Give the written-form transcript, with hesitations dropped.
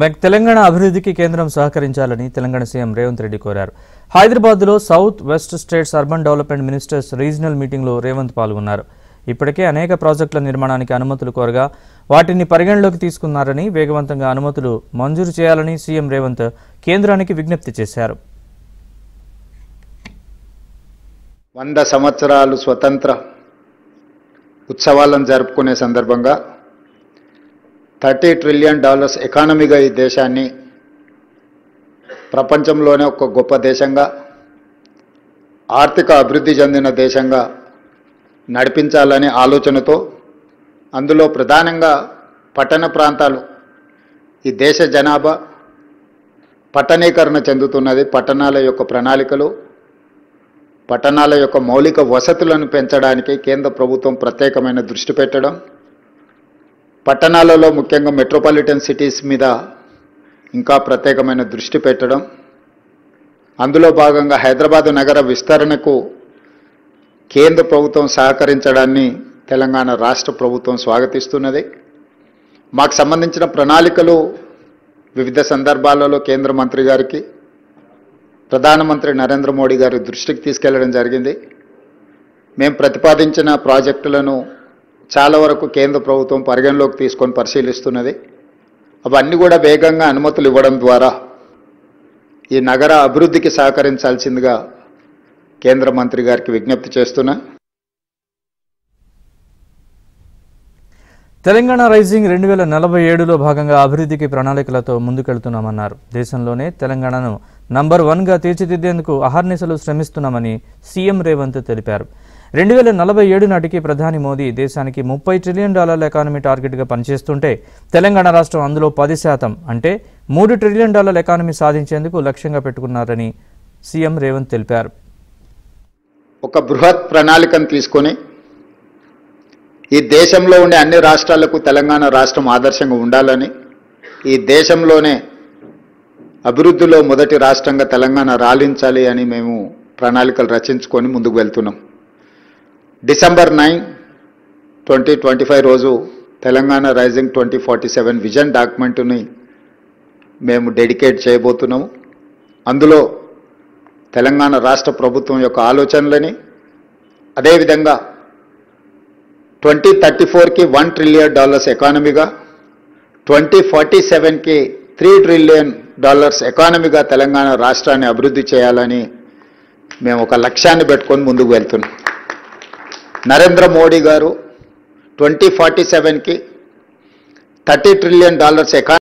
తెలంగాణ అభివృద్ధికి కేంద్రం సహకరించాలని తెలంగాణ సీఎం రేవంత్ రెడ్డి కోరారు. హైదరాబాద్లో south west states urban development ministers regional మీటింగ్లో రేవంత్ పాల్గొన్నారు. ఇప్పటికే అనేక ప్రాజెక్టుల నిర్మాణానికి అనుమతులు కోరగా వాటిని పరిగణలోకి తీసుకున్నారని, వేగవంతంగా అనుమతులు మంజూరు చేయాలని సీఎం రేవంత్ కేంద్రానికి విజ్ఞప్తి చేశారు. 100 సంవత్సరాలు స్వతంత్ర ఉత్సవాలను జరుపుకునే సందర్భంగా $30 ట్రిలియన్ ఎకానమీగా ఈ దేశాన్ని ప్రపంచంలోనే ఒక గొప్ప దేశంగా, ఆర్థిక అభివృద్ధి చెందిన దేశంగా నడిపించాలనే ఆలోచనతో, అందులో ప్రధానంగా పట్టణ ప్రాంతాలు, ఈ దేశ జనాభా పట్టణీకరణ చెందుతున్నది. పట్టణాల యొక్క ప్రణాళికలు, పట్టణాల యొక్క మౌలిక వసతులను పెంచడానికి కేంద్ర ప్రభుత్వం ప్రత్యేకమైన దృష్టి పెట్టడం, పట్టణాలలో ముఖ్యంగా మెట్రోపాలిటన్ సిటీస్ మీద ఇంకా ప్రత్యేకమైన దృష్టి పెట్టడం, అందులో భాగంగా హైదరాబాదు నగర విస్తరణకు కేంద్ర ప్రభుత్వం సహకరించడాన్ని తెలంగాణ రాష్ట్ర ప్రభుత్వం స్వాగతిస్తున్నది. మాకు సంబంధించిన ప్రణాళికలు వివిధ సందర్భాలలో కేంద్ర మంత్రి గారికి, ప్రధానమంత్రి నరేంద్ర మోడీ గారి దృష్టికి తీసుకెళ్లడం జరిగింది. మేము ప్రతిపాదించిన ప్రాజెక్టులను చాలా వరకు కేంద్ర ప్రభుత్వం పరిగణలోకి తీసుకొని పరిశీలిస్తున్నది. అవన్నీ కూడా వేగంగా అనుమతులు ఇవ్వడం ద్వారా ఈ నగర అభివృద్ధికి సహకరించాల్సిందిగా కేంద్ర మంత్రి గారికి విజ్ఞప్తి చేస్తున్నా. తెలంగాణ రైజింగ్ 2047లో భాగంగా అభివృద్ధికి ప్రణాళికలతో ముందుకెళ్తున్నామన్నారు. దేశంలోనే తెలంగాణను నంబర్ 1గా తీర్చిదిద్దేందుకు అహర్నిశలు శ్రమిస్తున్నామని సీఎం రేవంత్ తెలిపారు. 2047 నాటికి ప్రధాని మోదీ దేశానికి $30 ట్రిలియన్ ఎకానమీ టార్గెట్గా పనిచేస్తుంటే తెలంగాణ రాష్ట్రం అందులో 10% అంటే $3 ట్రిలియన్ ఎకానమీ సాధించేందుకు లక్ష్యంగా పెట్టుకున్నారని సీఎం రేవంత్ తెలిపారు. ఒక బృహత్ ప్రణాళికను తీసుకొని ఈ దేశంలో ఉండే అన్ని రాష్ట్రాలకు తెలంగాణ రాష్ట్రం ఆదర్శంగా ఉండాలని, ఈ దేశంలోనే అభివృద్ధిలో మొదటి రాష్ట్రంగా తెలంగాణ రాలించాలి అని మేము ప్రణాళికలు రచించుకొని ముందుకు వెళ్తున్నాం. డిసెంబర్ 9, 2025 రోజు తెలంగాణ రైజింగ్ 2047 విజన్ డాక్యుమెంట్ని మేము డెడికేట్ చేయబోతున్నాము. అందులో తెలంగాణ రాష్ట్ర ప్రభుత్వం యొక్క ఆలోచనలని, అదేవిధంగా 2034కి $1 ట్రిలియన్ ఎకానమీగా, 2047కి $3 ట్రిలియన్ ఎకానమీగా తెలంగాణ రాష్ట్రాన్ని అభివృద్ధి చేయాలని మేము ఒక లక్ష్యాన్ని పెట్టుకొని ముందుకు వెళ్తున్నాం. నరేంద్ర మోడీ గారు 2047కి $30 ట్రిలియన్ ఎకానమీ